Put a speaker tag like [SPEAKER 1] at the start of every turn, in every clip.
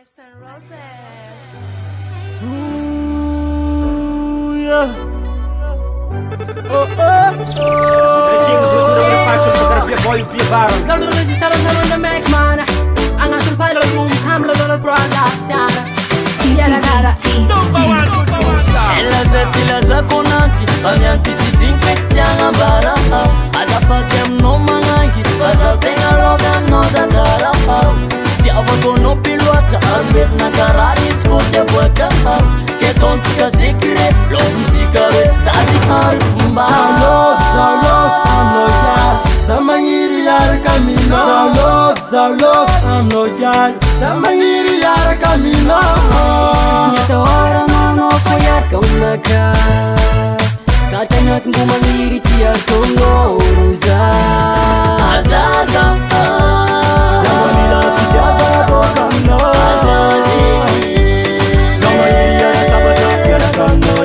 [SPEAKER 1] Ice and roses.
[SPEAKER 2] Ooh, yeah. Oh, oh, oh.
[SPEAKER 3] Avakono pilota armet na kararis kotsy aboaka ketontsika zekire lovontsika re sady harifomba
[SPEAKER 2] Sa magniry iaraka aminao aminao ialy sa magniry iaraka aminao
[SPEAKER 3] nyataorananao iaraka olaka satagnatingo magniry tiataonao roza azaza
[SPEAKER 2] Mila fitiavagna boka aminao Za magniry iaraka sabatra miaraka aminao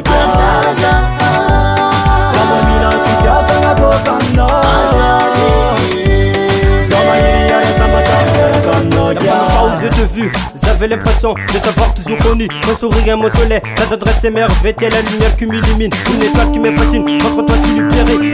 [SPEAKER 2] Mila fitiavagna boka aminao Aux yeux de vue, j'avais l'impression de t'avoir toujours connu. Ton sourire, mon soleil, ta tendresse émerveille, t'es la lumière qui m'illumine. Une étoile qui me fascine, contre toi si lui plairait.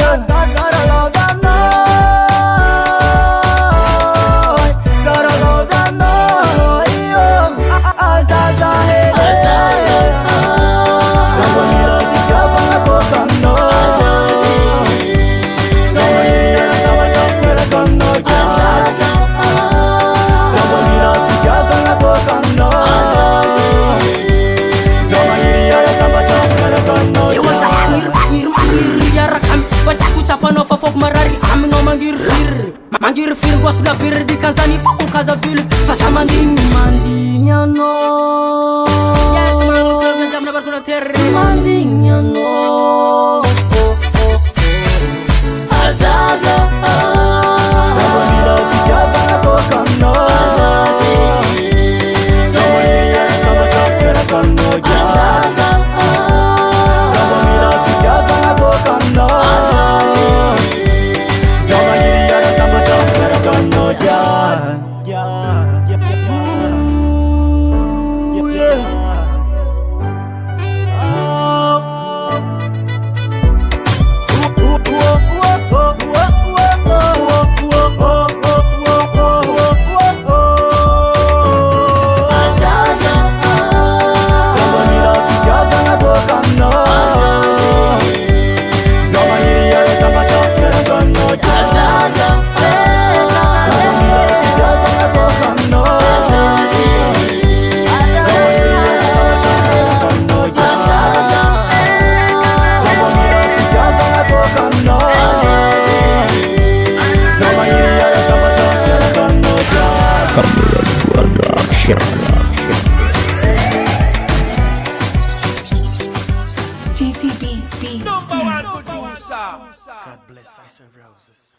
[SPEAKER 3] Mangirfir gos da birdi kanzani foko kaza vil fasa manding mandignano yes mango terna jamna barkuna terri mandignano azaza
[SPEAKER 2] Mila fitiavagna boka aminao
[SPEAKER 1] GTB.
[SPEAKER 4] #1 producer.
[SPEAKER 2] God bless Ice and Roses.